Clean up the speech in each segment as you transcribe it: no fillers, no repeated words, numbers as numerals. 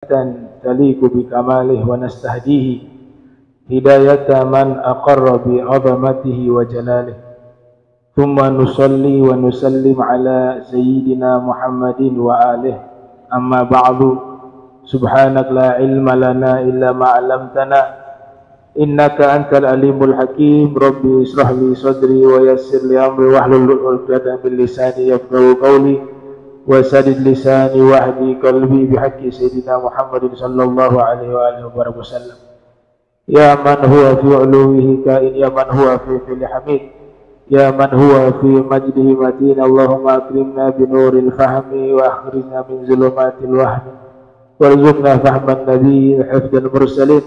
تليق بكماله ونستهديه هداية من أقر بعظمته وجلاله ثم نصلي ونسلم على سيدنا محمد وآله أما بعد سبحانك لا علم لنا إلا ما علمتنا إنك أنت العليم الحكيم ربي اشرح لي صدري ويسر لي أمري واحلل عقدة من لساني يفقهوا قولي وسدد لساني واهدي قلبي بحق سيدنا محمد صلى الله عليه وآله وسلم يا من هو في علوه كائن يا من هو في فعل حميد يا من هو في مجده متين اللهم أكرمنا بنور الفهم وأخرجنا من ظلمات الوهم وارزقنا فهم النبي حفظ المرسلين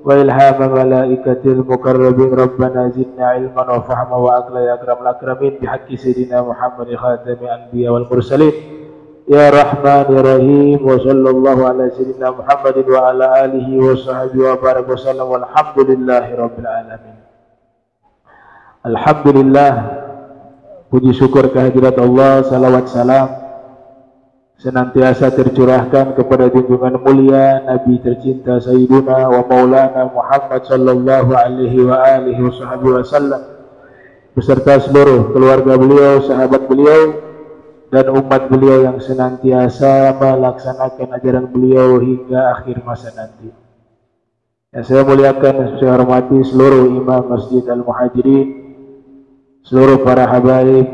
وإلهام ملائكة المقربين ربنا زدنا علما وفهما وعقلا يا أكرم الأكرمين بحق سيدنا محمد خاتم الأنبياء والمرسلين يا رحمن يا رحيم وصلى الله على سيدنا محمد وعلى آله وصحبه وبارك وسلم والحمد لله رب العالمين. Alhamdulillah, puji syukur kehadirat Allah, salawat salam senantiasa tercurahkan kepada junjungan mulia Nabi tercinta Sayyiduna wa Maulana Muhammad sallallahu alaihi wa alihi wasallam beserta seluruh keluarga beliau, sahabat beliau dan umat beliau yang senantiasa melaksanakan ajaran beliau hingga akhir masa nanti. Yang saya muliakan, saya hormati seluruh imam Masjid Al-Muhajirin, seluruh para habaib,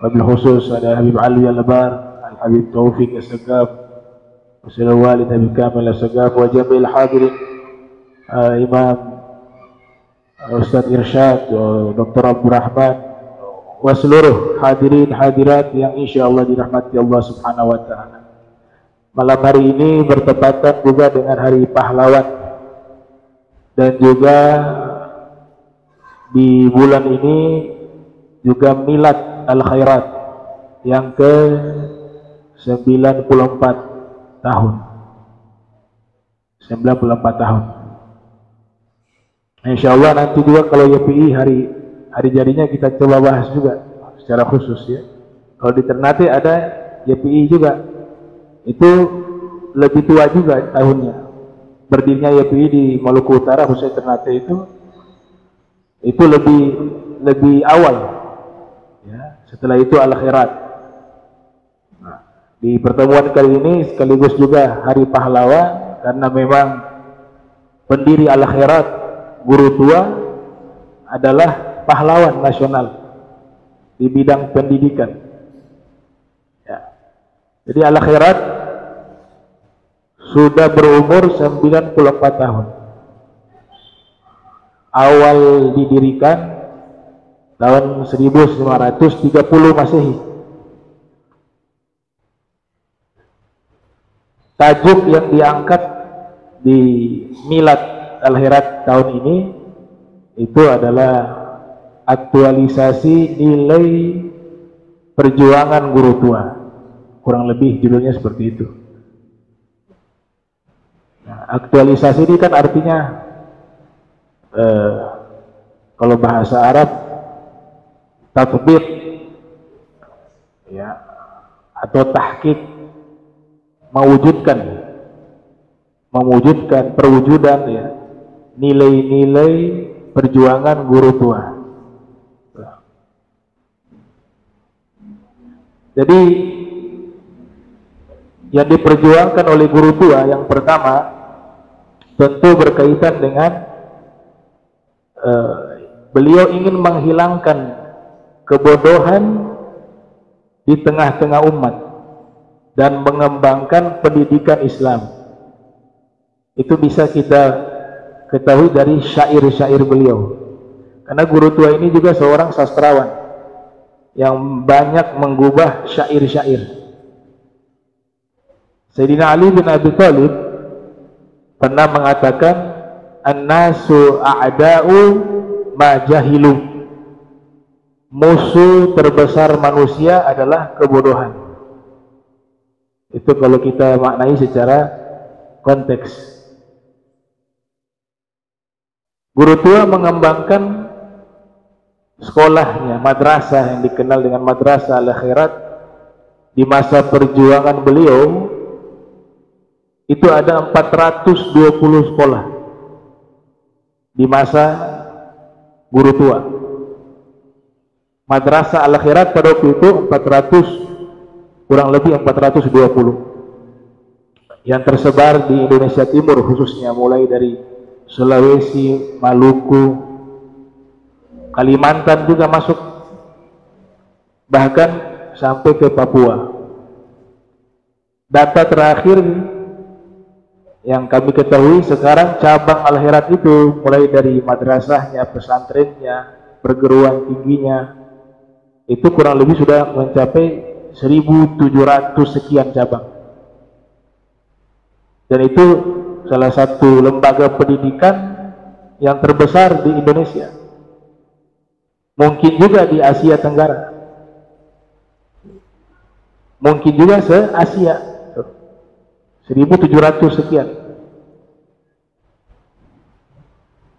wabil khusus ada Habib Ali Al-Labar, Al-Habib Taufik As-Sagaf, Wassalamu Walid Habib Kamil As-Sagaf, wa jamil hadirin, Imam Ustadz Irsyad, Dr. Abdul Rahman, wa seluruh hadirin hadirat yang insya Allah dirahmati Allah Subhanahu wa Ta'ala. Malam hari ini bertepatan juga dengan Hari Pahlawan, dan juga di bulan ini juga Milad Al-Khairat yang ke 94 tahun. 94 tahun. Insya Allah nanti juga kalau YPI hari jadinya kita coba bahas juga secara khusus ya. Kalau di Ternate ada YPI juga, itu lebih tua juga tahunnya. Berdirinya YPI di Maluku Utara khususnya Ternate itu lebih awal ya. Setelah itu Al-Khairat. Nah, di pertemuan kali ini sekaligus juga Hari Pahlawan, karena memang pendiri Al-Khairat, guru tua, adalah pahlawan nasional di bidang pendidikan ya. Jadi Al-Khairat sudah berumur 94 tahun. Awal didirikan tahun 1930 Masehi. Tajuk yang diangkat di Milad Al-Khairat tahun ini itu adalah aktualisasi nilai perjuangan guru tua. Kurang lebih judulnya seperti itu. Nah, aktualisasi ini kan artinya kalau bahasa Arab tatbik ya, atau tahqiq, mewujudkan perwujudan ya, nilai-nilai perjuangan guru tua. Jadi yang diperjuangkan oleh guru tua yang pertama tentu berkaitan dengan beliau ingin menghilangkan kebodohan di tengah-tengah umat dan mengembangkan pendidikan Islam. Itu bisa kita ketahui dari syair-syair beliau, karena guru tua ini juga seorang sastrawan yang banyak menggubah syair-syair. Sayyidina Ali bin Abi Thalib pernah mengatakan, an-nasu a'da'u ma jahilu, musuh terbesar manusia adalah kebodohan. Itu kalau kita maknai secara konteks. Guru tua mengembangkan sekolahnya, madrasah yang dikenal dengan Madrasah Al-Khairat di masa perjuangan beliau itu ada 420 sekolah di masa guru tua. Madrasah Al-Khairat pada waktu itu 400, kurang lebih 420 yang tersebar di Indonesia Timur, khususnya mulai dari Sulawesi, Maluku, Kalimantan juga masuk, bahkan sampai ke Papua. Data terakhir yang kami ketahui sekarang, cabang Al-Khairat itu mulai dari madrasahnya, pesantrennya, perguruan tingginya, itu kurang lebih sudah mencapai 1.700 sekian cabang. Dan itu salah satu lembaga pendidikan yang terbesar di Indonesia, mungkin juga di Asia Tenggara, mungkin juga se-Asia. 1.700 sekian.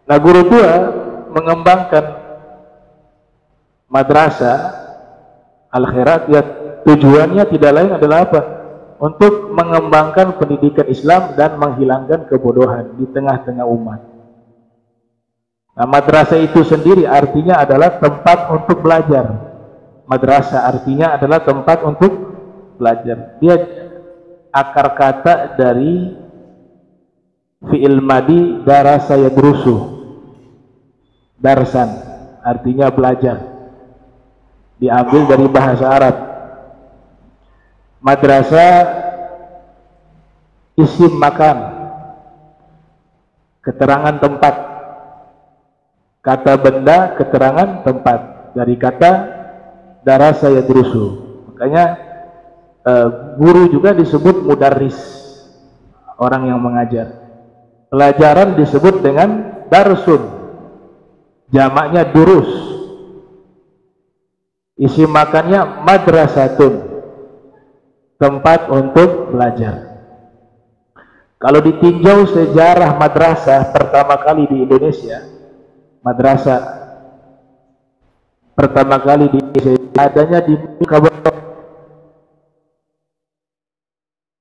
Nah, guru tua mengembangkan madrasah Al-Khairat, ya tujuannya tidak lain adalah apa? Untuk mengembangkan pendidikan Islam dan menghilangkan kebodohan di tengah-tengah umat. Nah, madrasah itu sendiri artinya adalah tempat untuk belajar. Madrasah artinya adalah tempat untuk belajar. Dia akar kata dari fi'il madi darasa yadrusu, darsan artinya belajar, diambil dari bahasa Arab. Madrasah isim makan, keterangan tempat, kata benda keterangan tempat, dari kata darasa yadrusu. Makanya guru juga disebut mudarris, orang yang mengajar. Pelajaran disebut dengan darsun, jamaknya durus. Isi makannya madrasatun, tempat untuk belajar. Kalau ditinjau sejarah madrasah pertama kali di Indonesia, madrasah pertama kali di Indonesia adanya di Kabupaten,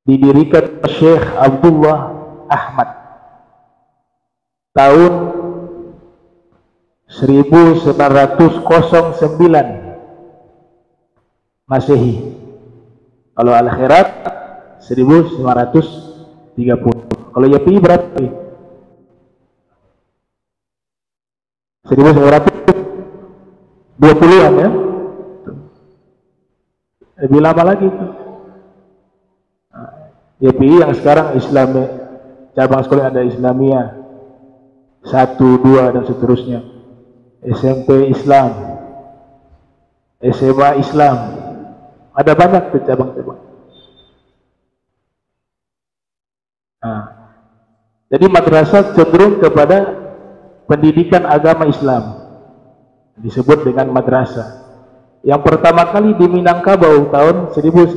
didirikan Syekh Abdullah Ahmad tahun 1909 Masehi. Kalau Al-Khairat 1930. Kalau YPI berapa? 1920-an ya. Lebih lama lagi itu. YPI yang sekarang Islam, cabang sekolah ada Islamiyah 1, 2 dan seterusnya. SMP Islam, SMA Islam, ada banyak tuh cabang-cabang. Nah, jadi madrasah cenderung kepada pendidikan agama Islam, disebut dengan madrasah. Yang pertama kali di Minangkabau tahun 1909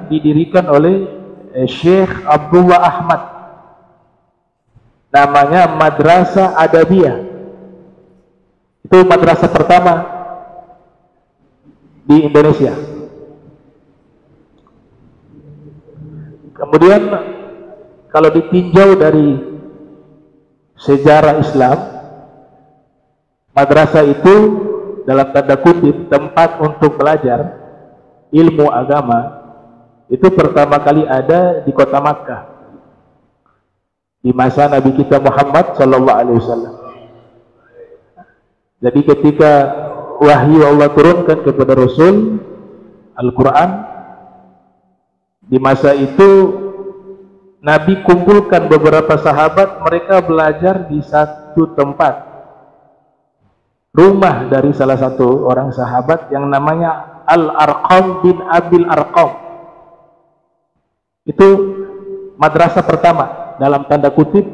didirikan oleh Syekh Abdullah Ahmad, namanya Madrasah Adabiyah. Itu madrasah pertama di Indonesia. Kemudian kalau ditinjau dari sejarah Islam, madrasah itu dalam tanda kutip tempat untuk belajar ilmu agama, itu pertama kali ada di kota Makkah di masa Nabi kita Muhammad SAW. Jadi ketika wahyu Allah turunkan kepada Rasul Al-Quran, di masa itu Nabi kumpulkan beberapa sahabat, mereka belajar di satu tempat, rumah dari salah satu orang sahabat yang namanya Al-Arqam bin Abil Arqam. Itu madrasah pertama dalam tanda kutip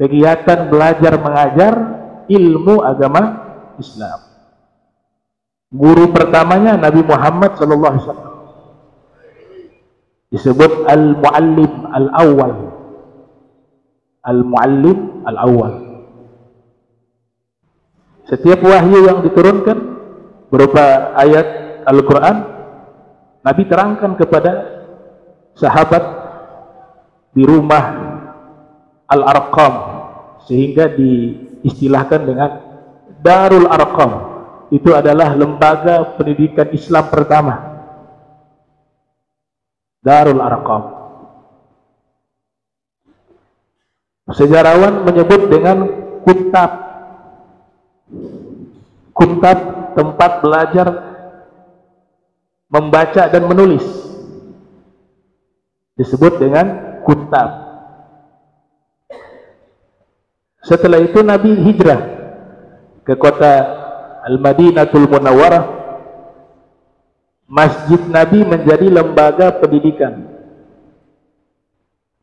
kegiatan belajar mengajar ilmu agama Islam. Guru pertamanya Nabi Muhammad SAW, disebut Al-Muallim Al-Awwal. Al-Muallim Al-Awwal. Setiap wahyu yang diturunkan berupa ayat Al-Quran, Nabi terangkan kepada sahabat di rumah Al-Arqam, sehingga diistilahkan dengan Darul Arqam. Itu adalah lembaga pendidikan Islam pertama, Darul Arqam. Sejarawan menyebut dengan Kuntab. Kuntab, tempat belajar membaca dan menulis, disebut dengan Kuntab. Setelah itu Nabi hijrah ke kota Al-Madinatul Munawwarah. Masjid Nabi menjadi lembaga pendidikan.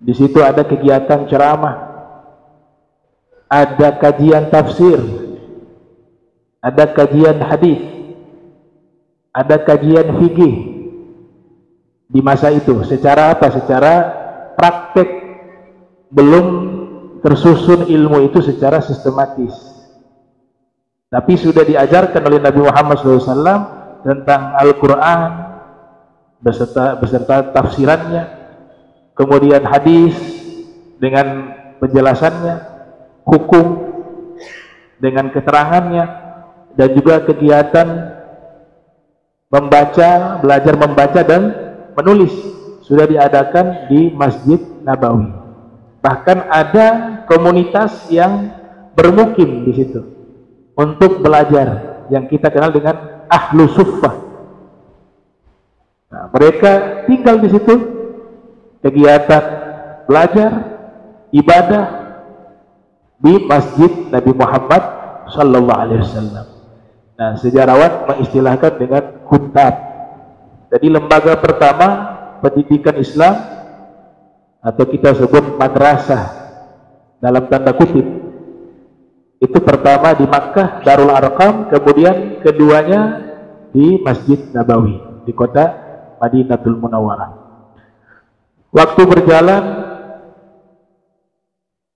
Di situ ada kegiatan ceramah, ada kajian tafsir, ada kajian hadis, ada kajian fikih. Di masa itu secara apa? Secara praktek, belum tersusun ilmu itu secara sistematis, tapi sudah diajarkan oleh Nabi Muhammad SAW tentang Al-Quran beserta tafsirannya, kemudian hadis dengan penjelasannya, hukum dengan keterangannya, dan juga kegiatan membaca, belajar membaca dan menulis sudah diadakan di Masjid Nabawi. Bahkan ada komunitas yang bermukim di situ untuk belajar, yang kita kenal dengan Ahlu Suffah. Nah, mereka tinggal di situ, kegiatan belajar, ibadah di Masjid Nabi Muhammad Sallallahu Alaihi Wasallam. Nah, sejarawan mengistilahkan dengan Kuntab. Jadi lembaga pertama pendidikan Islam, atau kita sebut madrasah dalam tanda kutip, itu pertama di Makkah, Darul Arqam, kemudian keduanya di Masjid Nabawi di kota Madinatul Munawwarah. Waktu berjalan,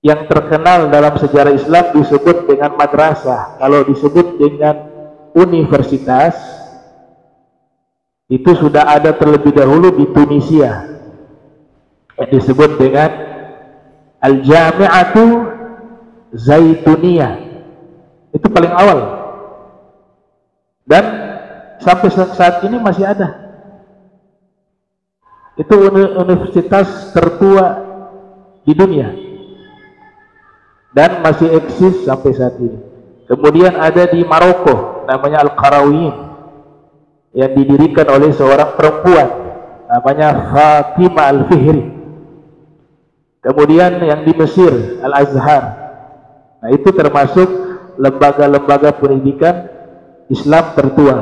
yang terkenal dalam sejarah Islam disebut dengan madrasah. Kalau disebut dengan universitas, itu sudah ada terlebih dahulu di Tunisia, yang disebut dengan Al-Jami'atu Zaituniyah. Itu paling awal, dan sampai saat ini masih ada. Itu universitas tertua di dunia dan masih eksis sampai saat ini. Kemudian ada di Maroko, namanya Al-Qarawiyyin, yang didirikan oleh seorang perempuan namanya Fatimah Al-Fihri. Kemudian yang di Mesir, Al-Azhar. Nah, itu termasuk lembaga-lembaga pendidikan Islam tertua,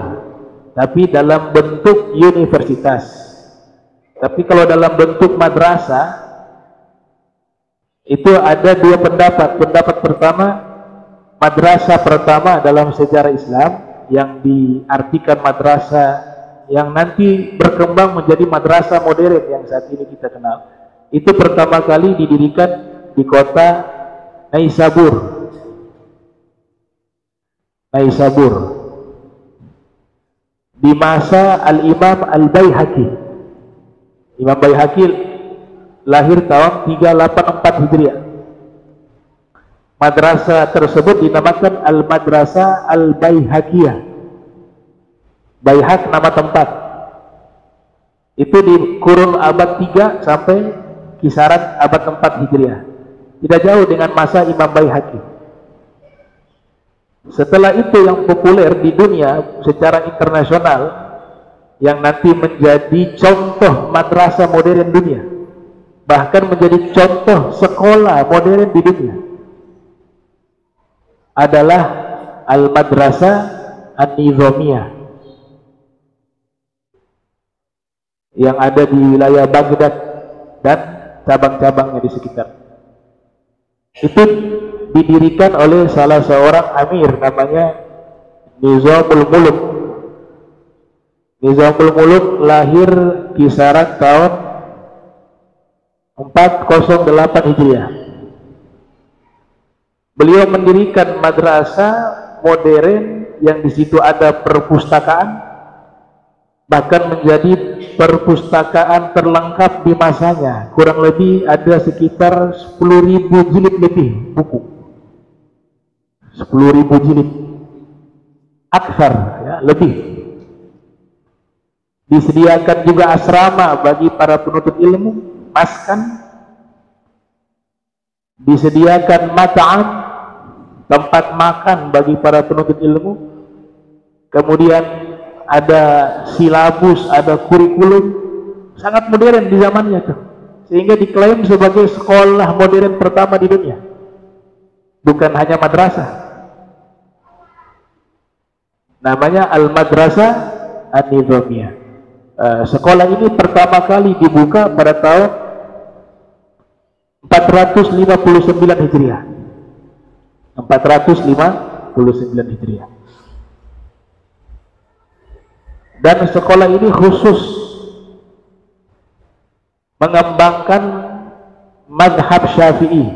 tapi dalam bentuk universitas. Tapi kalau dalam bentuk madrasah, itu ada dua pendapat. Pendapat pertama, madrasah pertama dalam sejarah Islam yang diartikan madrasah yang nanti berkembang menjadi madrasah modern yang saat ini kita kenal, itu pertama kali didirikan di kota Naisabur di masa Al-Imam Al-Baihaqi. Imam Baihaqi lahir tahun 384 Hijriah. Madrasah tersebut dinamakan Al-Madrasah Al-Baihaqiyah. Baihaq nama tempat. Itu di kurun abad 3 sampai kisaran abad 4 Hijriah. Tidak jauh dengan masa Imam Baihaqi. Setelah itu yang populer di dunia secara internasional, yang nanti menjadi contoh madrasah modern dunia, bahkan menjadi contoh sekolah modern di dunia, adalah Al-Madrasah An-Nizamiyah yang ada di wilayah Baghdad dan cabang-cabangnya di sekitar. Itu didirikan oleh salah seorang amir namanya Nizamul Muluk. Nizamul Muluk lahir kisaran tahun 408 Hijriah. Beliau mendirikan madrasah modern yang di situ ada perpustakaan, bahkan menjadi perpustakaan terlengkap di masanya. Kurang lebih ada sekitar 10.000 jilid lebih buku, 10.000 jilid, aksar ya, lebih. Disediakan juga asrama bagi para penuntut ilmu, maskan, disediakan mat'am, tempat makan bagi para penuntut ilmu, kemudian ada silabus, ada kurikulum, sangat modern di zamannya tuh, sehingga diklaim sebagai sekolah modern pertama di dunia, bukan hanya madrasah. Namanya Al-Madrasah An-Nizamiyah. Sekolah ini pertama kali dibuka pada tahun 459 Hijriah. 459 Hijriah. Dan sekolah ini khusus mengembangkan mazhab Syafi'i,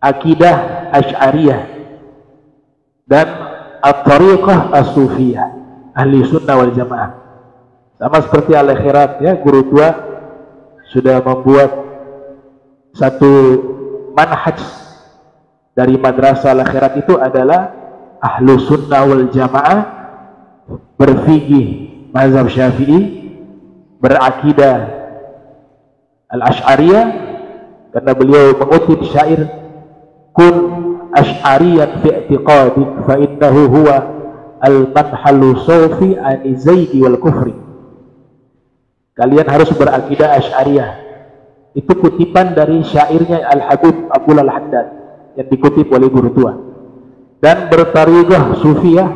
akidah Asy'ariyah, dan at-tariqah as-sufiyah, ahli sunnah wal jamaah. Sama seperti Al-Akhirat ya, guru tua sudah membuat satu manhaj dari madrasah Al-Akhirat, itu adalah ahlu sunnah wal jamaah, berfikih mazhab Syafi'i, berakidah al-Asy'ariyah, karena beliau mengutip syair, kun asy'ariyan fi i'tiqadik fa innahu huwa al-manhalu sawfi ani zaidi wal kufri. Kalian harus berakidah Asy'ariyah. Itu kutipan dari syairnya Al-Habib Abdul Al-Haddad yang dikutip oleh guru tua. Dan bertariqah sufiyah,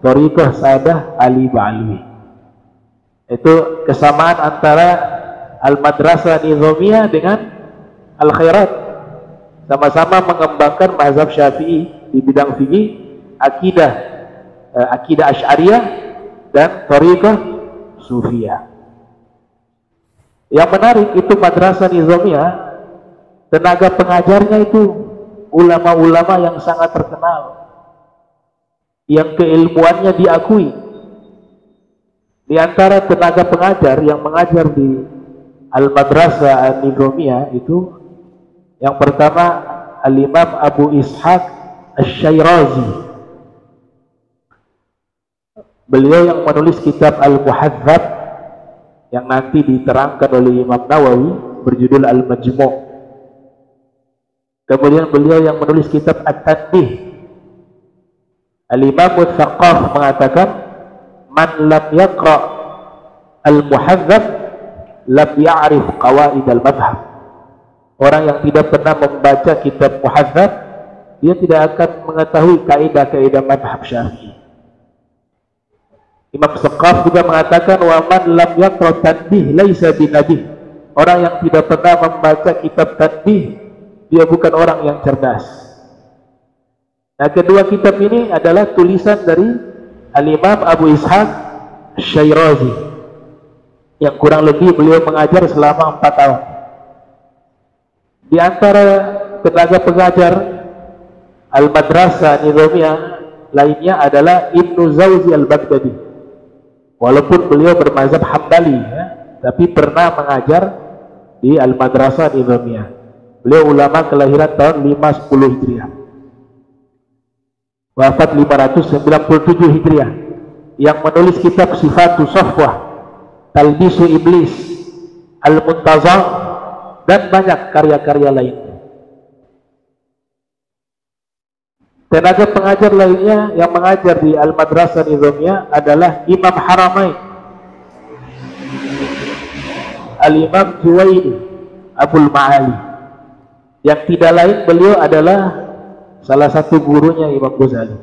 tariqah Sadah Ali Ba'alwi. Itu kesamaan antara Al-Madrasah Nizamiyah dengan Al-Khairat. Sama-sama mengembangkan mazhab Syafi'i di bidang fikih, akidah Asy'ariyah, dan tariqah sufiyah. Yang menarik itu madrasah Nizamiyah, tenaga pengajarnya itu ulama-ulama yang sangat terkenal, yang keilmuannya diakui. Di antara tenaga pengajar yang mengajar di Al-Madrasah An-Nizamiyah itu, yang pertama Al-Imam Abu Ishaq Asy-Syairazi. Beliau yang menulis kitab Al-Muhadzab yang nanti diterangkan oleh Imam Nawawi, berjudul Al-Majmu'. Kemudian beliau yang menulis kitab At-Tanbih. Al-Imam Al-Thaqaf mengatakan, man lam yaqra al-muhadzab lam ya'rif qawaid al-madhhab. Orang yang tidak pernah membaca kitab muhadzab, dia tidak akan mengetahui kaidah-kaidah madhab Syafi'i. Imam Thaqaf juga mengatakan, wa man lam yaqra tanbih laisa binabih. Orang yang tidak pernah membaca kitab tanbih, dia bukan orang yang cerdas. Nah, kedua kitab ini adalah tulisan dari Al-Imam Abu Ishaq Asy-Syairazi, yang kurang lebih beliau mengajar selama 4 tahun. Di antara tenaga pengajar Al-Madrasah Nizamiyah lainnya adalah Ibnu Zawzi Al-Baghdadi. Walaupun beliau bermazhab Hambali ya, tapi pernah mengajar di Al-Madrasah Nizamiyah. Beliau ulama kelahiran tahun 510 Hijriah, wafat 597 Hijriah, yang menulis kitab Sifatus Safwah, Talbisu Iblis, Al-Muntazam, dan banyak karya-karya lainnya. Tenaga pengajar lainnya yang mengajar di Al-Madrasah Nizamiyah adalah Imam Haramain, Al-Imam Juwaini Abul Ma'ali, yang tidak lain beliau adalah salah satu gurunya Imam Ghazali,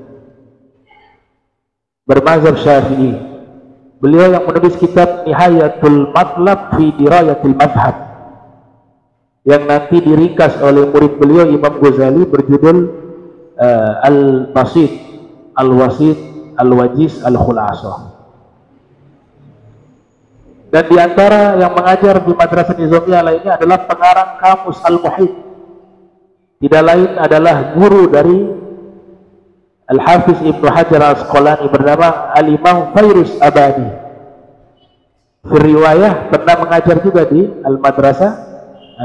bermazhab Syafi'i. Beliau yang menulis kitab Nihayatul Matlab fi Dirayatil Madhab, yang nanti diringkas oleh murid beliau Imam Ghazali, berjudul Al-Basit, Al-Wasit, Al-Wajiz, Al-Khulasah. Dan di antara yang mengajar di Madrasah Nizamiyah lainnya adalah pengarang kamus Al-Muhit. Tidak lain adalah guru dari Al-Hafiz Ibnu Hajar Al-Asqalani, bernama Al-Imam Fairuz Abadi. riwayah pernah mengajar juga di Al-Madrasah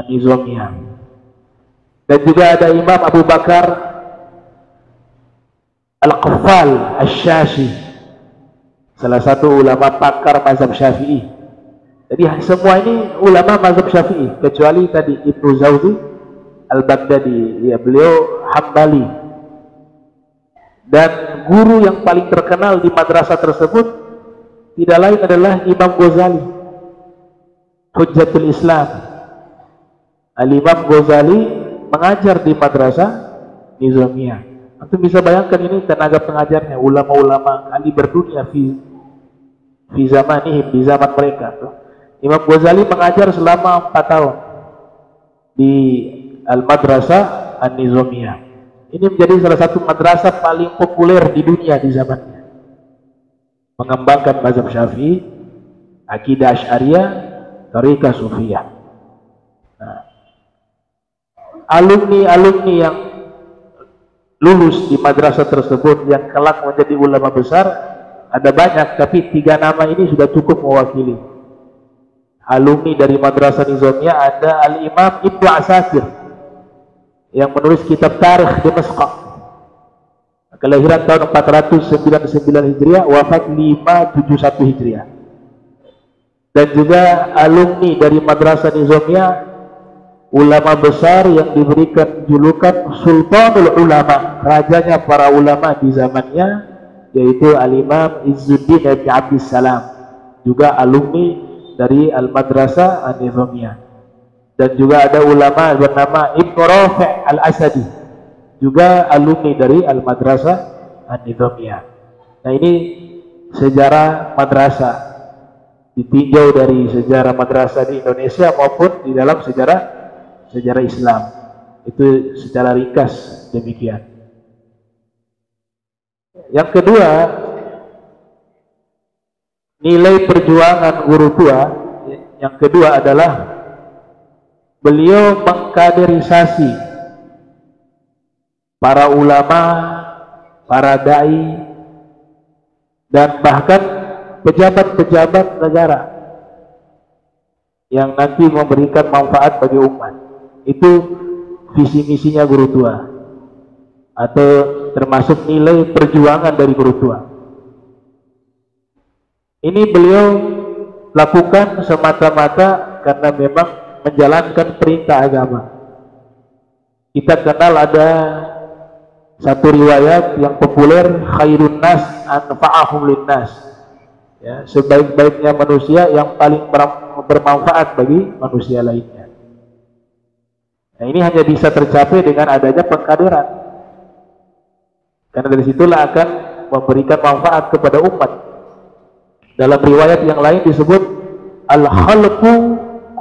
An-Nizamiyah. Dan juga ada Imam Abu Bakar Al-Qaffal Asy-Syashi, salah satu ulama pakar mazhab Syafi'i. Jadi semua ini ulama mazhab Syafi'i, kecuali tadi Ibnu Jauzi Al-Baghdadi, ya, beliau Hambali. Dan guru yang paling terkenal di madrasah tersebut tidak lain adalah Imam Ghazali, Hujjatul Islam. Al-Imam Ghazali mengajar di madrasah Nizamiyah. Antum bisa bayangkan ini tenaga pengajarnya, ulama-ulama kali berdunia fi zamanihim, di zaman mereka. Imam Ghazali mengajar selama 4 tahun di Al-Madrasah An-Nizamiyah. Ini menjadi salah satu madrasah paling populer di dunia di zamannya. Mengembangkan mazhab Syafi'i, akidah Asy'ariyah, thariqah Sufiyah. Nah, alumni-alumni yang lulus di madrasah tersebut yang kelak menjadi ulama besar ada banyak, tapi 3 nama ini sudah cukup mewakili. Alumni dari madrasah Nizamiyah ada Al-Imam Ibnu Asakir yang menulis kitab Tarikh Dimashq, kelahiran tahun 499 Hijriah, wafat 571 Hijriah. Dan juga alumni dari madrasah Nizamiyah, ulama besar yang diberikan julukan Sultanul Ulama, rajanya para ulama di zamannya, yaitu Al-Imam Izzuddin Ibn Abdissalam, juga alumni dari Al-Madrasah An-Nizamiyah. Dan juga ada ulama bernama Ibnu Rafi' Al-Asadi, juga alumni dari Al-Madrasah An-Nizamiyah. Nah, ini sejarah madrasah, ditinjau dari sejarah madrasah di Indonesia maupun di dalam sejarah Islam. Itu secara ringkas demikian. Yang kedua, nilai perjuangan guru tua. Yang kedua adalah beliau mengkaderisasi para ulama, para dai, dan bahkan pejabat-pejabat negara yang nanti memberikan manfaat bagi umat. Itu visi misinya guru tua, atau termasuk nilai perjuangan dari guru tua. Ini beliau lakukan semata-mata karena memang menjalankan perintah agama. Kita kenal ada satu riwayat yang populer, khairun nas anfa'ahum linnas, ya, sebaik-baiknya manusia yang paling bermanfaat bagi manusia lainnya. Nah, ini hanya bisa tercapai dengan adanya pengkaderan, karena dari situlah akan memberikan manfaat kepada umat. Dalam riwayat yang lain disebut al-khalqu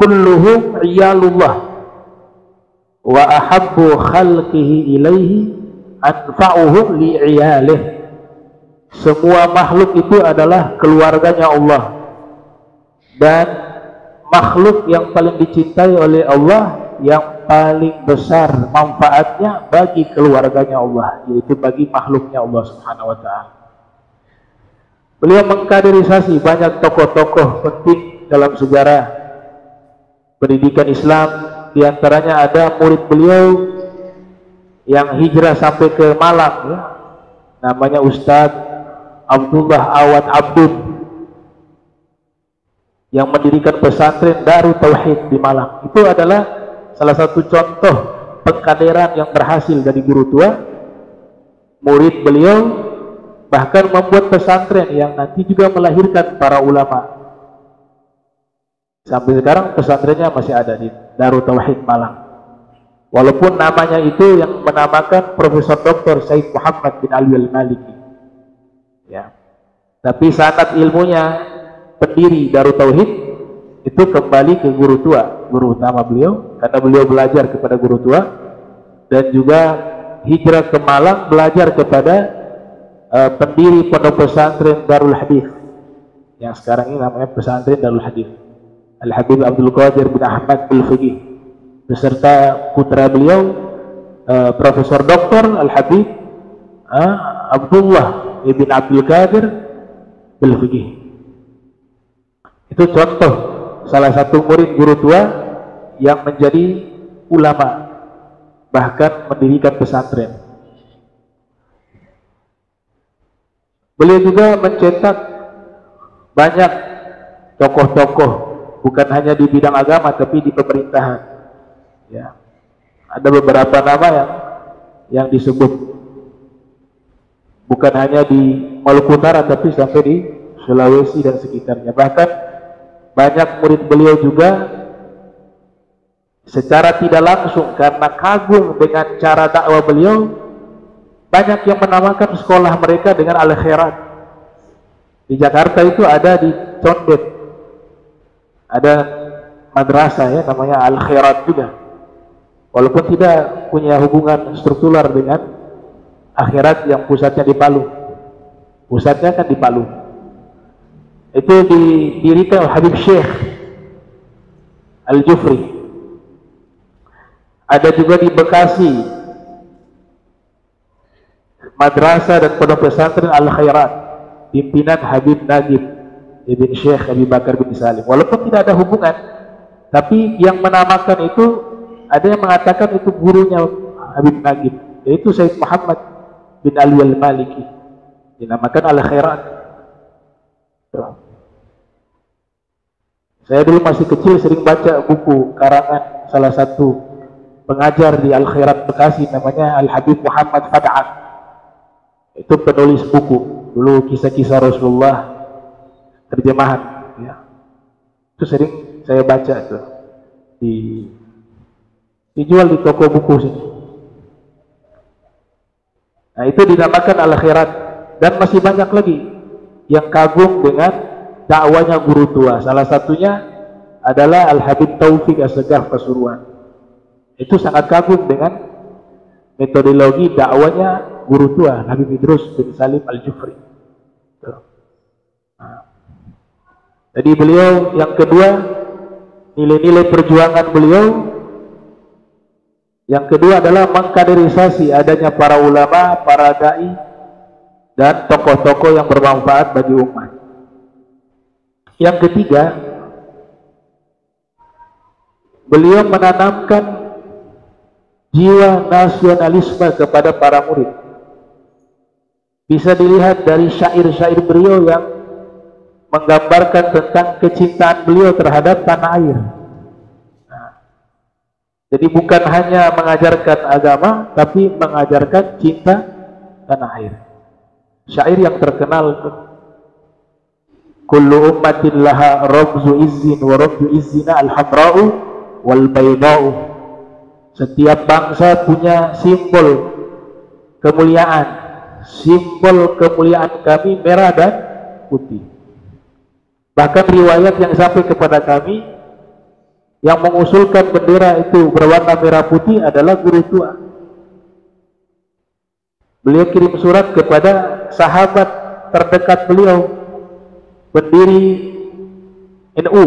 kulluhum iyalullah wa ahabbu khalqihi ilaihi anfa'uhum li'iyalih. Semua makhluk itu adalah keluarganya Allah, dan makhluk yang paling dicintai oleh Allah yang paling besar manfaatnya bagi keluarganya Allah, yaitu bagi makhluknya Allah Subhanahu wa ta'ala. Beliau mengkaderisasi banyak tokoh-tokoh penting dalam sejarah pendidikan Islam. Di antaranya ada murid beliau yang hijrah sampai ke Malang, ya, namanya Ustadz Abdullah Awad Abdul, yang mendirikan pesantren Darut Tauhid di Malang. Itu adalah salah satu contoh pengkaderan yang berhasil dari guru tua. Murid beliau bahkan membuat pesantren yang nanti juga melahirkan para ulama. Sampai sekarang pesantrennya masih ada di Darut Tauhid Malang. Walaupun namanya itu yang menamakan Profesor Dr. Said Muhammad bin Ali Al-Maliki, ya, tapi sanad ilmunya pendiri Darut Tauhid itu kembali ke guru tua, guru utama beliau, karena beliau belajar kepada guru tua, dan juga hijrah ke Malang belajar kepada pendiri pondok pesantren Darul Hadith yang sekarang ini namanya pesantren Darul Hadith, Al-Habib Abdul Qadir bin Ahmad Al-Fiqih, beserta putra beliau Profesor Dr. Al-Habib Abdullah ibn Abdul Qadir Al-Fiqih. Itu contoh salah satu murid guru tua yang menjadi ulama, bahkan mendirikan pesantren. Beliau juga mencetak banyak tokoh-tokoh, bukan hanya di bidang agama tapi di pemerintahan. Ya, ada beberapa nama yang disebut, bukan hanya di Maluku Utara tapi sampai di Sulawesi dan sekitarnya. Bahkan banyak murid beliau juga secara tidak langsung karena kagum dengan cara dakwah beliau, banyak yang menamakan sekolah mereka dengan Al-Khairat. Di Jakarta itu ada di Condet, ada madrasah ya namanya Al-Khairat juga, walaupun tidak punya hubungan struktural dengan akhirat yang pusatnya di Palu. Pusatnya kan di Palu. Itu didirikan oleh Habib Syekh Al-Jufri. Ada juga di Bekasi madrasah dan pondok pesantren Al-Khairat, pimpinan Habib Nagib Ibn Syekh Abi Bakar bin Salim. Walaupun tidak ada hubungan, tapi yang menamakan itu, ada yang mengatakan itu gurunya Habib Nagib, yaitu Sayyid Muhammad bin Ali al-Maliki, dinamakan Al-Khairat. Saya dulu masih kecil sering baca buku karangan salah satu pengajar di Al-Khairat Bekasi, namanya Al-Habib Muhammad Fad'at. Itu penulis buku dulu, kisah-kisah Rasulullah terjemahan ya. Itu sering saya baca tuh, dijual di toko buku sini. Nah, itu dinamakan Al-Khairat. Dan masih banyak lagi yang kagum dengan dakwanya guru tua. Salah satunya adalah Al-Habib Taufik As-Segaf Pasuruan. Itu sangat kagum dengan metodologi dakwanya guru tua Habib Idrus bin Salim Al-Jufri. Nah, jadi beliau yang kedua, nilai-nilai perjuangan beliau yang kedua adalah mengkaderisasi adanya para ulama, para dai dan tokoh-tokoh yang bermanfaat bagi umat. Yang ketiga, beliau menanamkan jiwa nasionalisme kepada para murid. Bisa dilihat dari syair-syair beliau yang menggambarkan tentang kecintaan beliau terhadap tanah air. Nah, jadi bukan hanya mengajarkan agama, tapi mengajarkan cinta tanah air. Syair yang terkenal, kullu ummatin laha rabzu izzin wa rabzu izzina al-hamra'u wal bayda'u. Setiap bangsa punya simbol kemuliaan. Simbol kemuliaan kami merah dan putih. Bahkan riwayat yang sampai kepada kami, yang mengusulkan bendera itu berwarna merah putih adalah guru tua. Beliau kirim surat kepada sahabat terdekat beliau, pendiri NU,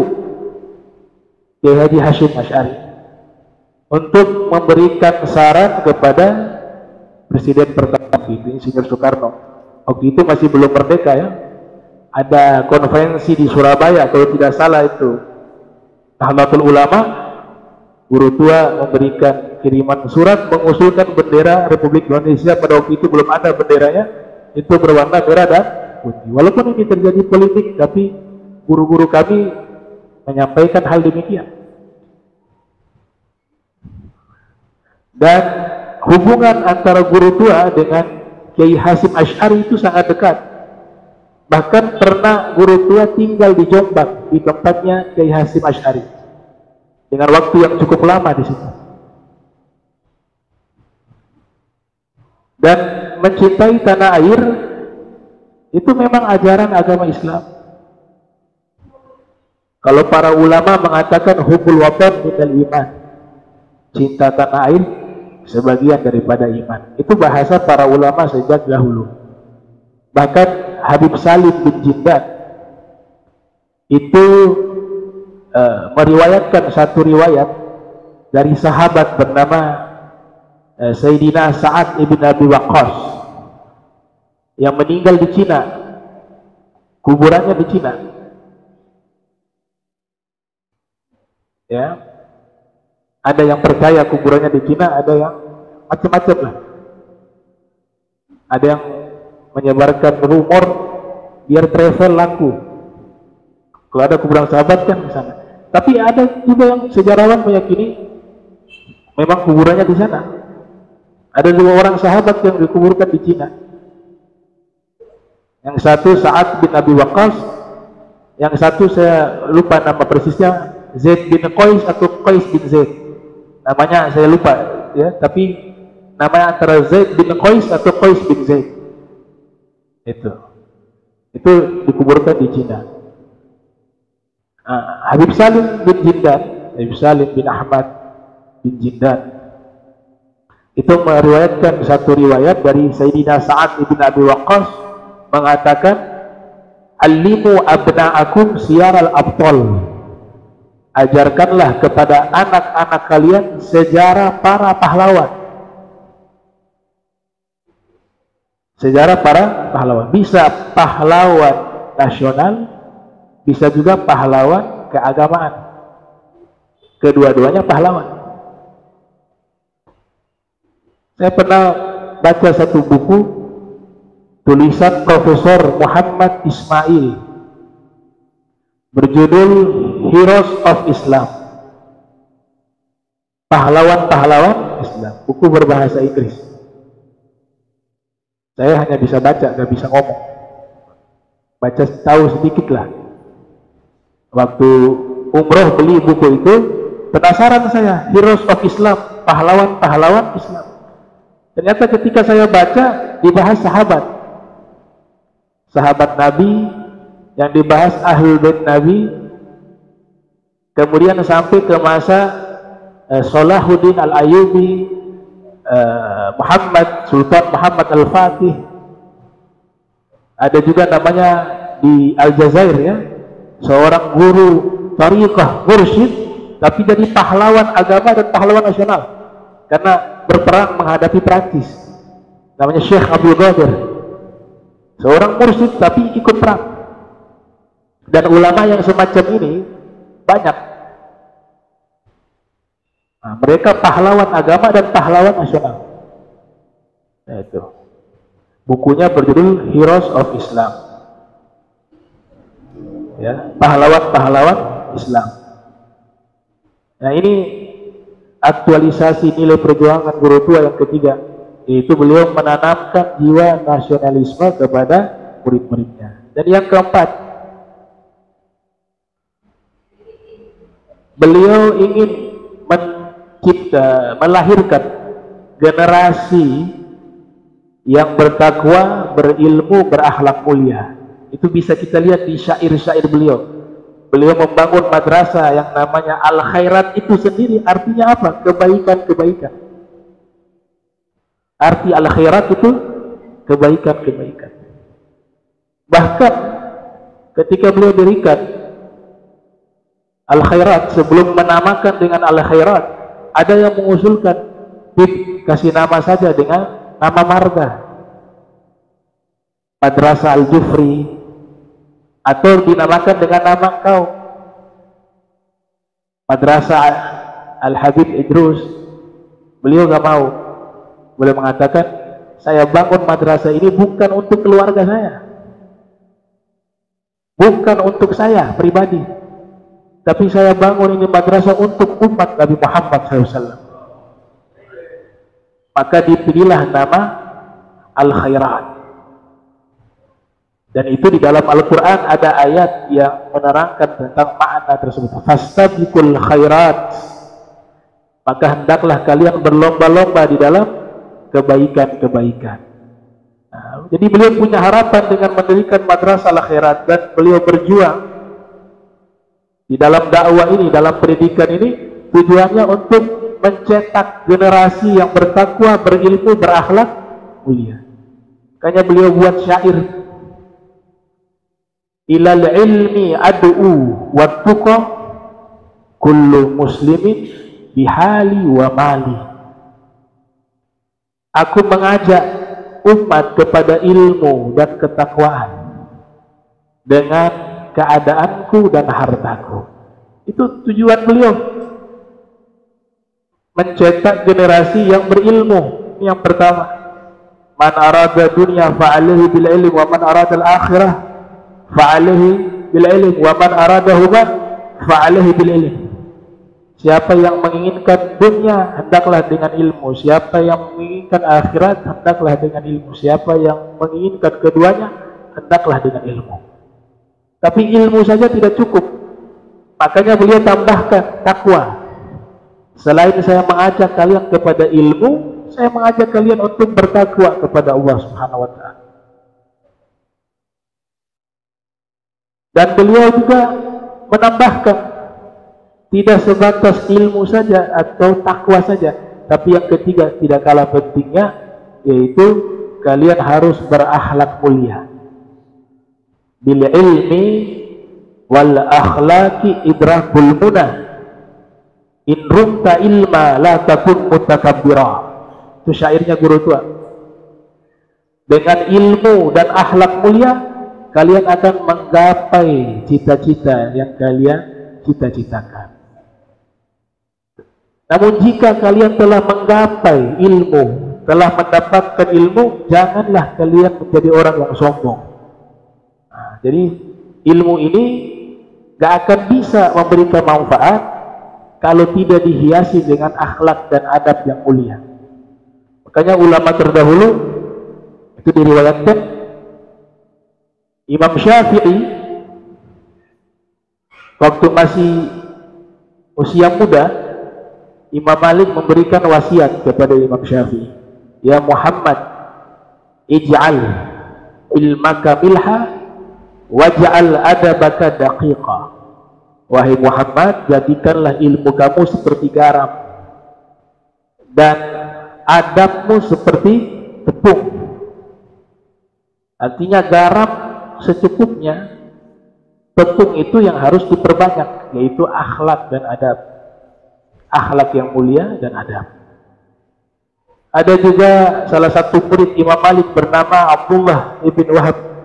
Kiai Haji Hashim Asy'ari, untuk memberikan saran kepada Presiden pertama itu, Insinyur Soekarno. Waktu itu masih belum merdeka ya. Ada konferensi di Surabaya kalau tidak salah itu, Nahdlatul Ulama, guru tua memberikan kiriman surat mengusulkan bendera Republik Indonesia. Pada waktu itu belum ada benderanya, itu berwarna merah dan putih. Walaupun ini terjadi politik, tapi guru-guru kami menyampaikan hal demikian. Dan hubungan antara guru tua dengan Kiai Hasyim Asy'ari itu sangat dekat. Bahkan pernah guru tua tinggal di Jombang, di tempatnya Kiai Hasyim Asy'ari, dengan waktu yang cukup lama di situ. Dan mencintai tanah air itu memang ajaran agama Islam. Kalau para ulama mengatakan hubbul watan minal iman, cinta tanah air sebagian daripada iman. Itu bahasa para ulama sejak dahulu. Bahkan Habib Salim bin Jindan itu meriwayatkan satu riwayat dari sahabat bernama Sayyidina Sa'ad ibn Abi Waqqas yang meninggal di Cina, kuburannya di Cina. Ya, ada yang percaya kuburannya di Cina, ada yang macam-macam lah. Ada yang menyebarkan rumor biar travel laku. Kalau ada kuburan sahabat kan di sana. Tapi ada juga yang sejarawan meyakini memang kuburannya di sana. Ada 2 orang sahabat yang dikuburkan di Cina. Yang satu Sa'ad bin Abi Waqqas, yang satu saya lupa nama persisnya, Zaid bin Qais atau Qais bin Zaid. Namanya saya lupa ya, tapi namanya antara Zaid bin Qais atau Qais bin Zaid. Itu dikuburkan di Cina. Habib Salim bin Jindan, Habib Salim bin Ahmad bin Jindan, itu meriwayatkan satu riwayat dari Sayyidina Sa'ad bin Abi Waqqas mengatakan, "Allimu abna'akum siyaral abtal." Ajarkanlah kepada anak-anak kalian sejarah para pahlawan. Sejarah para pahlawan. Bisa pahlawan nasional, bisa juga pahlawan keagamaan. Kedua-duanya pahlawan. Saya pernah baca satu buku tulisan Profesor Muhammad Ismail berjudul Heroes of Islam, pahlawan-pahlawan Islam, buku berbahasa Inggris. Saya hanya bisa baca, gak bisa ngomong. Baca tahu sedikit lah. Waktu umroh beli buku itu, penasaran saya, Heroes of Islam, pahlawan-pahlawan Islam. Ternyata ketika saya baca, dibahas sahabat Nabi, yang dibahas Ahlul Bait Nabi, kemudian sampai ke masa Salahuddin Al-Ayyubi, Sultan Muhammad Al-Fatih. Ada juga namanya di Aljazair ya, seorang guru tariqah mursyid, tapi jadi pahlawan agama dan pahlawan nasional karena berperang menghadapi Prancis. Namanya Syekh Abdul Qadir, seorang mursyid tapi ikut perang. Dan ulama yang semacam ini banyak. Nah, mereka pahlawan agama dan pahlawan nasional. Nah, itu bukunya berjudul Heroes of Islam ya, pahlawan-pahlawan Islam. Nah, ini aktualisasi nilai perjuangan guru tua yang ketiga, yaitu beliau menanamkan jiwa nasionalisme kepada murid-muridnya. Dan yang keempat, beliau ingin melahirkan generasi yang bertakwa, berilmu, berakhlak mulia. Itu bisa kita lihat di syair-syair beliau. Beliau membangun madrasah yang namanya Al-Khairat. Itu sendiri artinya apa? Kebaikan-kebaikan. Arti Al-Khairat itu kebaikan-kebaikan. Bahkan ketika beliau dirikan Al-Khairat, sebelum menamakan dengan Al-Khairat, ada yang mengusulkan kasih nama saja dengan nama marga, Madrasah Al-Jufri, atau dinamakan dengan nama engkau, Madrasah Al-Habib Idrus. Beliau gak mau. Beliau mengatakan, saya bangun madrasah ini bukan untuk keluarga saya, bukan untuk saya pribadi, tapi saya bangun ini madrasah untuk umat Nabi Muhammad SAW. Maka dipilihlah nama Al-Khairat. Dan itu di dalam Al-Quran ada ayat yang menerangkan tentang makna tersebut. Fastabiqul khairat. Maka hendaklah kalian berlomba-lomba di dalam kebaikan-kebaikan. Nah, jadi beliau punya harapan dengan mendirikan madrasah Al-Khairat, dan beliau berjuang di dalam dakwah ini, dalam pendidikan ini, tujuannya untuk mencetak generasi yang bertakwa, berilmu, berakhlak mulia. Makanya beliau buat syair, ilal ilmi ad'u wa tuqa kullu muslimin bihali wa mali. Aku mengajak umat kepada ilmu dan ketakwaan dengan keadaanku dan hartaku. Itu tujuan beliau. mencetak generasi yang berilmu. Ini yang pertama. Man arada dunya fa'alaihi bil ilm wa man arada al-akhirah fa'alaihi bil ilm wa man aradahuma fa'alaihi bil ilm. Siapa yang menginginkan dunia, hendaklah dengan ilmu. Siapa yang menginginkan akhirat, hendaklah dengan ilmu. Siapa yang menginginkan keduanya, hendaklah dengan ilmu. Tapi ilmu saja tidak cukup. Makanya beliau tambahkan takwa. Selain saya mengajak kalian kepada ilmu, saya mengajak kalian untuk bertakwa kepada Allah Subhanahu wa Ta'ala. Dan beliau juga menambahkan, tidak sebatas ilmu saja atau takwa saja, tapi yang ketiga tidak kalah pentingnya, yaitu kalian harus berakhlak mulia. Bil ilmi wal akhlaqi idrakul munah. In rumta ilma la takun mutakabbira. Itu syairnya guru tua. Dengan ilmu dan akhlak mulia, kalian akan menggapai cita-cita yang kalian cita-citakan. Namun jika kalian telah menggapai ilmu, telah mendapatkan ilmu, janganlah kalian menjadi orang yang sombong. Nah, jadi ilmu ini gak akan bisa memberikan manfaat kalau tidak dihiasi dengan akhlak dan adab yang mulia. Makanya ulama terdahulu itu diriwayatkan, Imam Syafi'i waktu masih usia muda, Imam Malik memberikan wasiat kepada Imam Syafi'i, ya Muhammad, ij'al ilmaka milha waj'al adabaka daqiqa. Wahai Muhammad, jadikanlah ilmu kamu seperti garam dan adabmu seperti tepung. Artinya garam secukupnya, tepung itu yang harus diperbanyak, yaitu akhlak dan adab. Akhlak yang mulia dan adab. Ada juga salah satu murid Imam Malik bernama Abdullah ibn Wahab.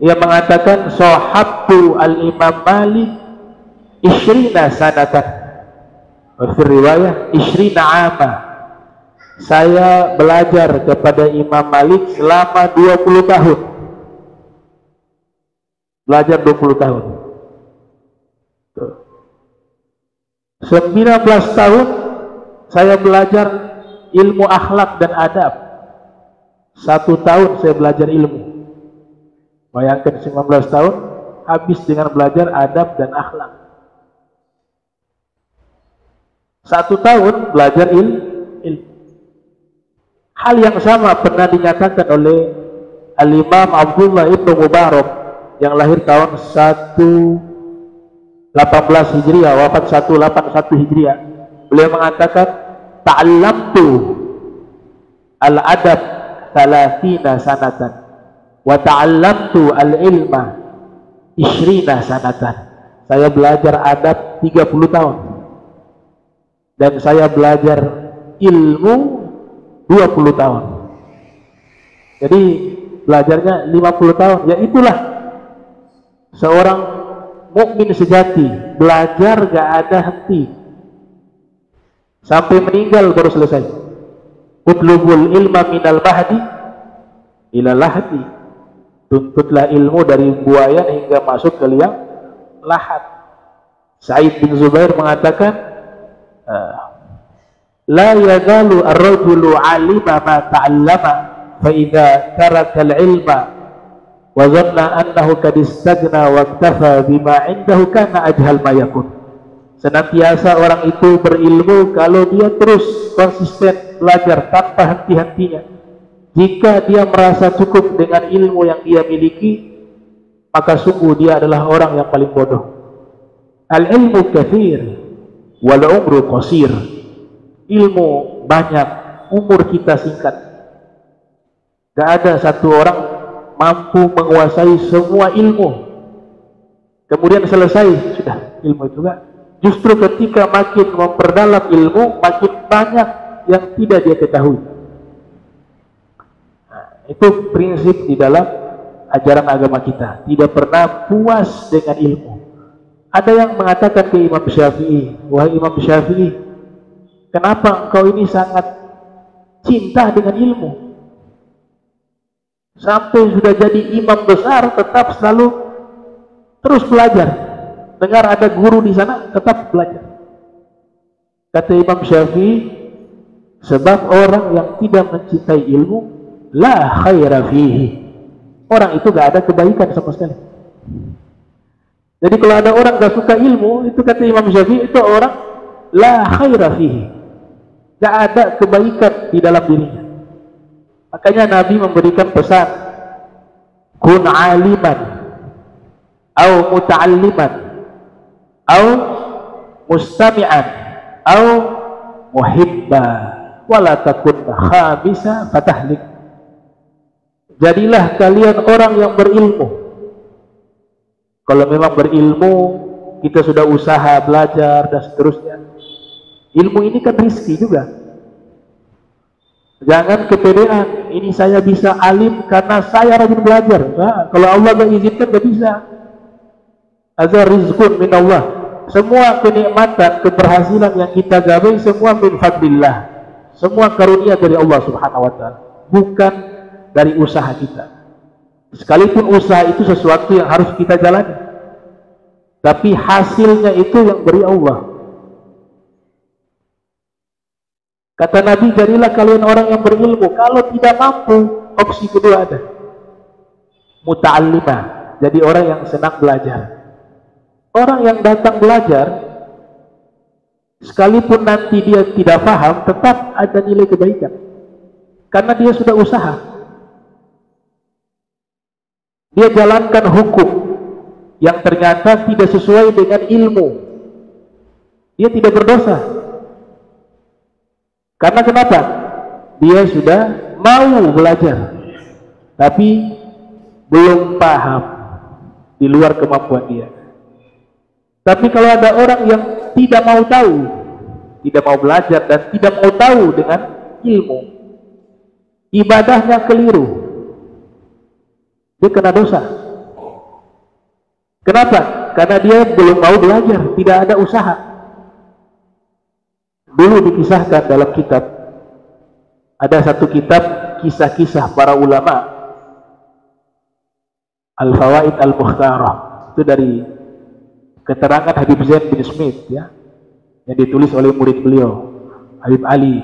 Ia mengatakan, sahabtu al-Imam Malik ishrina sanatan. Fi riwayah ishrina ama. Saya belajar kepada Imam Malik selama 20 tahun. Belajar 20 tahun. 19 tahun saya belajar ilmu akhlak dan adab. 1 tahun saya belajar ilmu. Bayangkan 19 tahun habis dengan belajar adab dan akhlak. 1 tahun belajar ilmu. Hal yang sama pernah dinyatakan oleh Al-Imam Abdullah ibn Mubarak yang lahir tahun 18 Hijriah, wafat 181 Hijriah. Beliau mengatakan, ta'allamtu al-adab 30 sanatan wa ta'allamtu al-ilma 20 sanatan. Saya belajar adab 30 tahun dan saya belajar ilmu 20 tahun. Jadi belajarnya 50 tahun. Ya itulah seorang mukmin sejati, belajar gak ada henti sampai meninggal baru selesai. Utlubul ilma minal mahdi ila lahdi. Tuntutlah ilmu dari buaya hingga masuk ke liang lahat. Sa'id bin Zubair mengatakan, la yazalu ar-rajulu 'alima ma ta'allama fa idza taraka al-'ilma wa dhanna annahu qad istagna wa iktafa bima 'indahu kana ajhal ma yakun. Senantiasa orang itu berilmu kalau dia terus konsisten belajar tanpa henti-hentinya. Jika dia merasa cukup dengan ilmu yang dia miliki, maka sungguh dia adalah orang yang paling bodoh. Al-ilmu kathir wal umru qasir. Ilmu banyak, umur kita singkat. Gak ada satu orang mampu menguasai semua ilmu kemudian selesai, sudah ilmu itu gak. Justru ketika makin memperdalam ilmu, makin banyak yang tidak dia ketahui. Nah, itu prinsip di dalam ajaran agama kita, tidak pernah puas dengan ilmu. Ada yang mengatakan ke Imam Syafi'i, wahai Imam Syafi'i, Kenapa engkau ini sangat cinta dengan ilmu? Sampai sudah jadi imam besar tetap selalu terus belajar. Dengar ada guru di sana, tetap belajar. Kata Imam Syafi'i, sebab orang yang tidak mencintai ilmu, la khaira fihi. Orang itu gak ada kebaikan sama sekali. Jadi kalau ada orang gak suka ilmu, itu kata Imam Syafi'i, itu orang la khaira fihi. Gak ada kebaikan di dalam dirinya. Makanya Nabi memberikan pesan, kun aliman, au muta'alliman, au mustami'an, au muhibba, wala takun khabisa fatahlik. Jadilah kalian orang yang berilmu. Kalau memang berilmu, kita sudah usaha belajar dan seterusnya. Ilmu ini kan rezeki juga. Jangan kepedean, ini saya bisa alim karena saya rajin belajar. Nah, kalau Allah gak izinkan gak bisa. Azza rizqun min Allah. Semua kenikmatan, keberhasilan yang kita gapai semua min fadlillah. Semua karunia dari Allah Subhanahu wa taala, bukan dari usaha kita. Sekalipun usaha itu sesuatu yang harus kita jalani, tapi hasilnya itu yang beri Allah. Kata Nabi, jadilah kalian orang yang berilmu. Kalau tidak mampu, opsi kedua ada, muta'allimah, jadi orang yang senang belajar. Orang yang datang belajar, sekalipun nanti dia tidak paham, tetap ada nilai kebaikan, karena dia sudah usaha. Dia jalankan hukum yang ternyata tidak sesuai dengan ilmu, dia tidak berdosa. Karena kenapa? Dia sudah mau belajar, tapi belum paham, di luar kemampuan dia. Tapi kalau ada orang yang tidak mau tahu, tidak mau belajar, dan tidak mau tahu dengan ilmu, ibadahnya keliru, dia kena dosa. Kenapa? Karena dia belum mau belajar, tidak ada usaha. Dulu dikisahkan dalam kitab, ada satu kitab kisah-kisah para ulama, Al-Fawaid Al-Mukhtarah, itu dari keterangan Habib Zain bin Smith, ya, yang ditulis oleh murid beliau, Habib Ali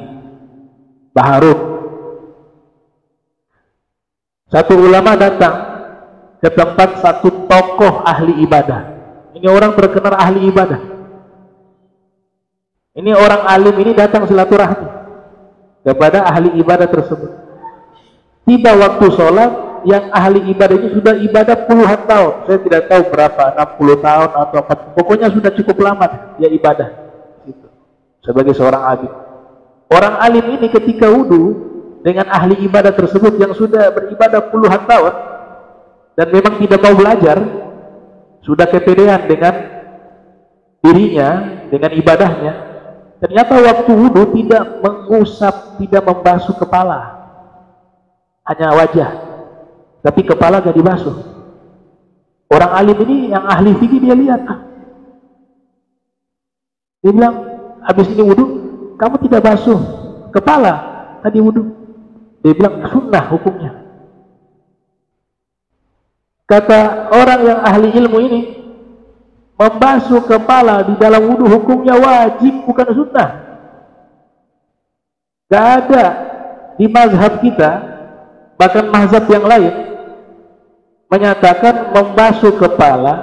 Baharun. Satu ulama datang ke tempat satu tokoh ahli ibadah. Ini orang terkenal ahli ibadah. Ini orang alim ini datang silaturahmi kepada ahli ibadah tersebut. Tiba waktu sholat, yang ahli ibadah ini sudah ibadah puluhan tahun. Saya tidak tahu berapa, 60 tahun atau 40. Pokoknya sudah cukup lama dia ibadah gitu, sebagai seorang alim. Orang alim ini ketika wudhu dengan ahli ibadah tersebut yang sudah beribadah puluhan tahun dan memang tidak mau belajar, sudah kepedean dengan dirinya, dengan ibadahnya. Ternyata waktu wudhu tidak mengusap, tidak membasuh kepala, hanya wajah, tapi kepala gak dibasuh. Orang alim ini yang ahli fikih, dia lihat, dia bilang, habis ini wudhu kamu tidak basuh kepala tadi wudhu. Dia bilang sunnah hukumnya. Kata orang yang ahli ilmu ini, membasuh kepala di dalam wudhu hukumnya wajib, bukan sunnah. Gak ada di mazhab kita, bahkan mazhab yang lain menyatakan membasuh kepala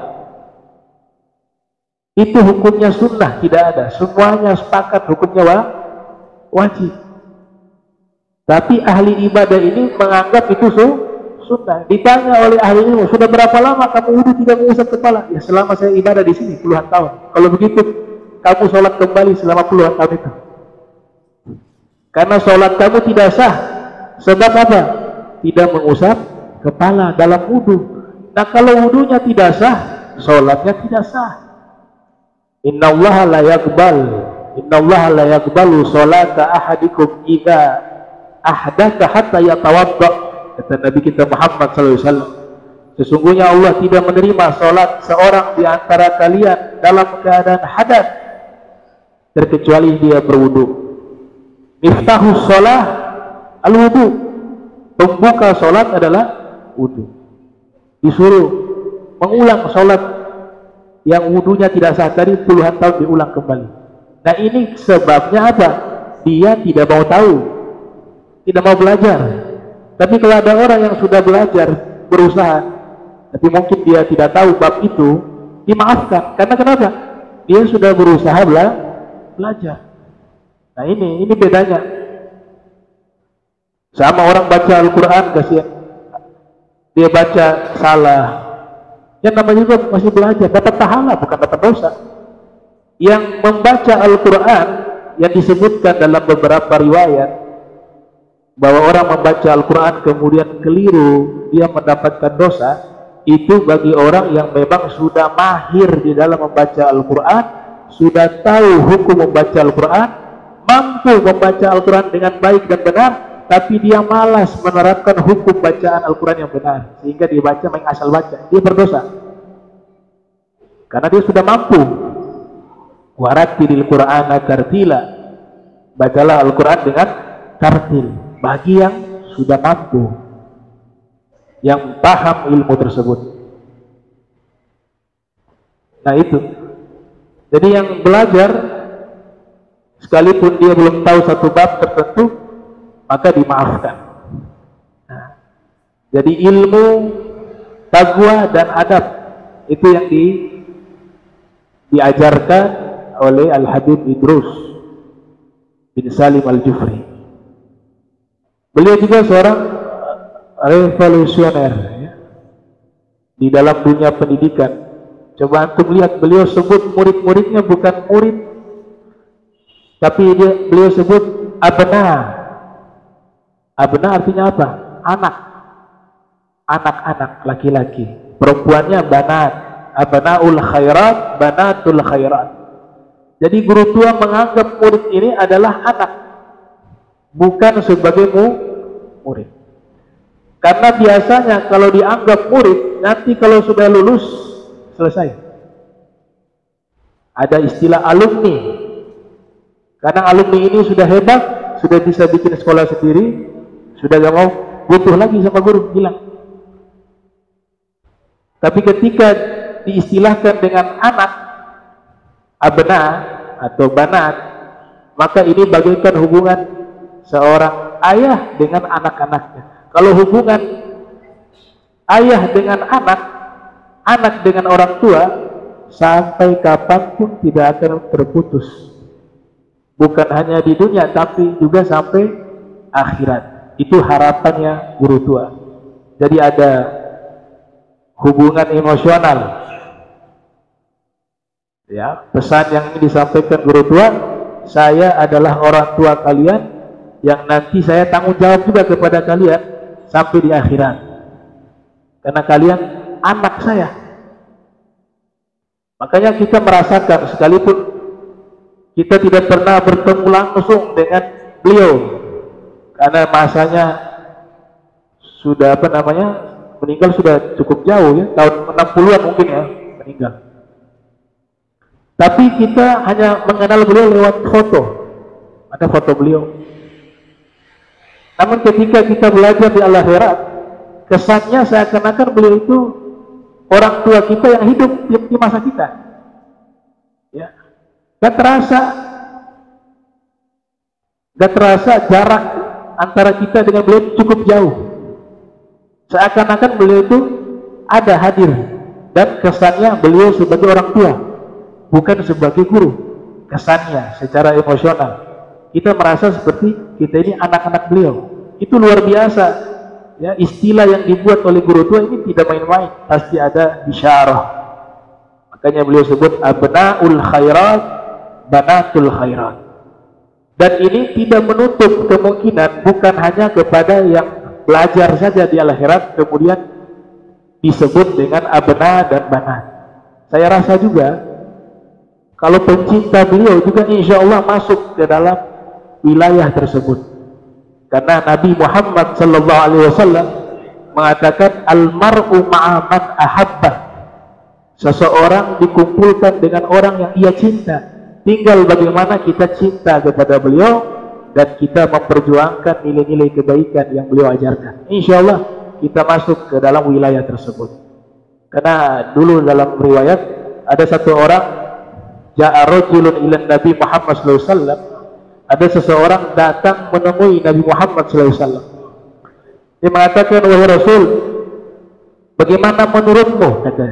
itu hukumnya sunnah, tidak ada. Semuanya sepakat hukumnya wajib. Tapi ahli ibadah ini menganggap itu sunnah. Ditanya oleh ahli ilmu, sudah berapa lama kamu wudhu tidak mengusap kepala? Ya selama saya ibadah di sini puluhan tahun. Kalau begitu kamu sholat kembali selama puluhan tahun itu, karena sholat kamu tidak sah. Sebab apa? Tidak mengusap kepala dalam wudhu. Nah kalau wudhunya tidak sah, sholatnya tidak sah. Innallaha la yaqbalu sholata ahadikum idza ahdatha hatta yatawadda. Kata Nabi kita Muhammad SAW, sesungguhnya Allah tidak menerima sholat seorang di antara kalian dalam keadaan hadas, terkecuali dia berwudu. Miftahus shalah al-wudu. Pembuka salat adalah wudu. Disuruh mengulang salat yang wudunya tidak sah tadi puluhan tahun, diulang kembali. Nah, ini sebabnya apa? Dia tidak mau tahu, tidak mau belajar. Tapi kalau ada orang yang sudah belajar, berusaha, tapi mungkin dia tidak tahu bab itu, dimaafkan. Karena kenapa? Dia sudah berusaha belajar. Nah, ini bedanya. Sama orang baca Al-Quran, kasihan, dia baca salah, yang namanya juga masih belajar, dapat pahala bukan dapat dosa. Yang membaca Al-Quran, yang disebutkan dalam beberapa riwayat bahwa orang membaca Al-Quran kemudian keliru, dia mendapatkan dosa, itu bagi orang yang memang sudah mahir di dalam membaca Al-Quran, sudah tahu hukum membaca Al-Quran, mampu membaca Al-Quran dengan baik dan benar, tapi dia malas menerapkan hukum bacaan Al-Quran yang benar, sehingga dia baca main asal baca, dia berdosa. Karena dia sudah mampu. Warattilil Qur'ana tartila, bacalah Al-Quran dengan tartil, bagi yang sudah mampu, yang paham ilmu tersebut. Nah, itu. Jadi yang belajar, sekalipun dia belum tahu satu bab tertentu, maka dimaafkan. Nah, jadi ilmu, taqwa dan adab itu yang diajarkan oleh Al-Habib Idrus bin Salim Al-Jufri. Beliau juga seorang revolusioner ya, di dalam dunia pendidikan. Coba antum lihat, beliau sebut murid-muridnya bukan murid, tapi beliau sebut abna. Abna artinya apa? Anak. Anak-anak laki-laki. Perempuannya banat. Abnaul khairat, banatul khairat. Jadi guru tua menganggap murid ini adalah anak, bukan sebagai murid. Karena biasanya kalau dianggap murid, nanti kalau sudah lulus, selesai. Ada istilah alumni. Karena alumni ini sudah hebat, sudah bisa bikin sekolah sendiri, sudah gak mau butuh lagi sama guru, hilang. Tapi ketika diistilahkan dengan anak, abna atau banat, maka ini bagaikan hubungan seorang ayah dengan anak-anaknya. Kalau hubungan ayah dengan anak, anak dengan orang tua, sampai kapanpun tidak akan terputus. Bukan hanya di dunia, tapi juga sampai akhirat. Itu harapannya guru tua. Jadi ada hubungan emosional. Ya, pesan yang ini disampaikan guru tua, saya adalah orang tua kalian yang nanti saya tanggung jawab juga kepada kalian sampai di akhirat. Karena kalian anak saya. Makanya kita merasakan, sekalipun kita tidak pernah bertemu langsung dengan beliau, karena masanya sudah meninggal sudah cukup jauh ya, tahun 60-an mungkin ya meninggal. Tapi kita hanya mengenal beliau lewat foto, ada foto beliau. Namun ketika kita belajar di akhirat, kesannya seakan-akan beliau itu orang tua kita yang hidup di masa kita. Ya, gak terasa jarak antara kita dengan beliau cukup jauh. Seakan-akan beliau itu ada hadir, dan kesannya beliau sebagai orang tua, bukan sebagai guru. Kesannya secara emosional kita merasa seperti kita ini anak-anak beliau. Itu luar biasa ya, istilah yang dibuat oleh guru tua ini tidak main-main, pasti ada isyarah. Makanya beliau sebut abnaul khairat, banatul khairat. Dan ini tidak menutup kemungkinan bukan hanya kepada yang belajar saja di akhirat kemudian disebut dengan abna dan banat. Saya rasa juga kalau pencinta beliau juga insya Allah masuk ke dalam wilayah tersebut, karena Nabi Muhammad SAW mengatakan almar'u ma'aman ahabba, seseorang dikumpulkan dengan orang yang ia cinta. Tinggal bagaimana kita cinta kepada beliau dan kita memperjuangkan nilai-nilai kebaikan yang beliau ajarkan, insya Allah kita masuk ke dalam wilayah tersebut. Karena dulu dalam riwayat ada satu orang, ja'a rajulun ila Nabi Muhammad sallallahu alaihi wasallam, ada seseorang datang menemui Nabi Muhammad sallallahu alaihi wasallam. Dia mengatakan, wahai Rasul, bagaimana menurutmu, kata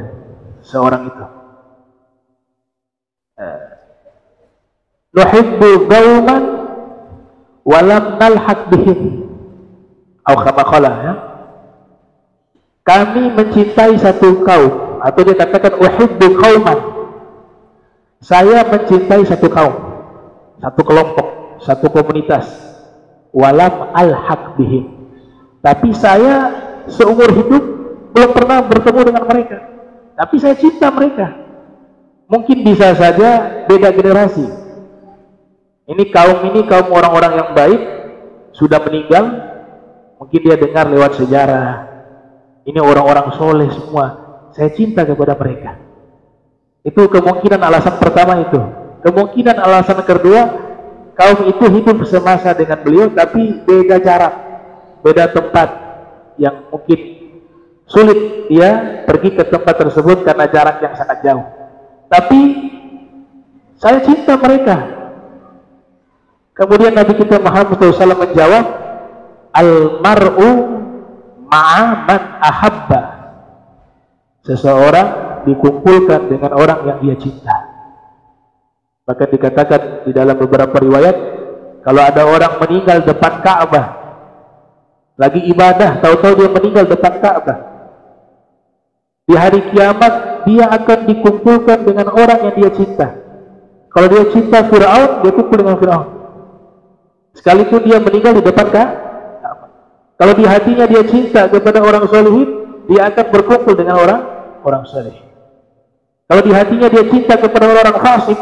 seorang itu, nuhibbu qauman walam nalhaq bihim, atau kama qala, ya, kami mencintai satu kaum, atau dia katakan uhibbu qauman, saya mencintai satu kaum, satu kelompok, satu komunitas, walam alhaq bihim, tapi saya seumur hidup belum pernah bertemu dengan mereka, tapi saya cinta mereka. Mungkin bisa saja beda generasi. Ini kaum orang-orang yang baik sudah meninggal, mungkin dia dengar lewat sejarah, ini orang-orang soleh semua, saya cinta kepada mereka. Itu kemungkinan alasan pertama itu. Kemungkinan alasan kedua, kaum itu hidup semasa dengan beliau tapi beda jarak, beda tempat, yang mungkin sulit dia pergi ke tempat tersebut karena jarak yang sangat jauh. Tapi saya cinta mereka. Kemudian Nabi kita Muhammad SAW menjawab, al-mar'u ma'a man ahabba, seseorang dikumpulkan dengan orang yang dia cinta. Bahkan dikatakan di dalam beberapa riwayat, kalau ada orang meninggal depan Ka'bah, lagi ibadah, tahu-tahu dia meninggal depan Ka'bah, di hari kiamat dia akan dikumpulkan dengan orang yang dia cinta. Kalau dia cinta Fir'aun, dia kumpul dengan Fir'aun, sekalipun dia meninggal di depan Ka'bah. Kalau di hatinya dia cinta kepada orang solihin, dia akan berkumpul dengan orang soleh. Kalau di hatinya dia cinta kepada orang fasik,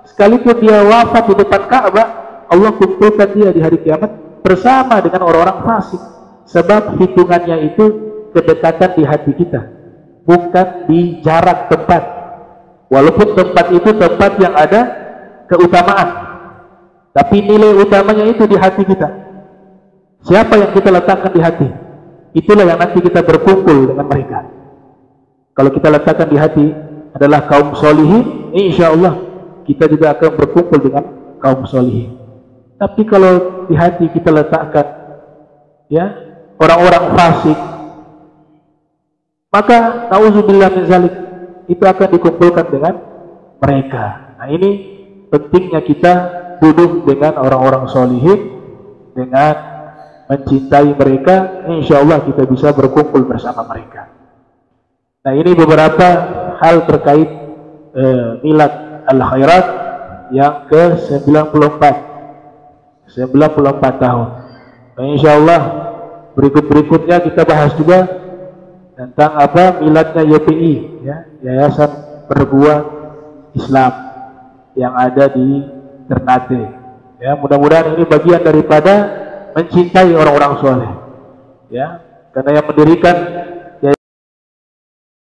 sekalipun dia wafat di depan Ka'bah, Allah kumpulkan dia di hari kiamat bersama dengan orang-orang fasik. Sebab hitungannya itu kedekatan di hati kita, bukan di jarak tempat. Walaupun tempat itu tempat yang ada keutamaan, tapi nilai utamanya itu di hati kita. Siapa yang kita letakkan di hati, itulah yang nanti kita berkumpul dengan mereka. Kalau kita letakkan di hati adalah kaum solihin, insya Allah kita juga akan berkumpul dengan kaum solihin. Tapi kalau di hati kita letakkan, ya, orang-orang fasik, maka na'udzubillah min zalik, itu akan dikumpulkan dengan mereka. Nah, ini pentingnya kita duduk dengan orang-orang solihin, dengan mencintai mereka, insya Allah kita bisa berkumpul bersama mereka. Nah, ini beberapa hal terkait milad al-khairat yang ke-94 tahun. Nah, insya Allah berikut-berikutnya kita bahas juga tentang apa miladnya YPI, ya, Yayasan Perguruan Islam yang ada di Ternate. Ya, mudah-mudahan ini bagian daripada mencintai orang-orang soleh, ya, karena yang mendirikan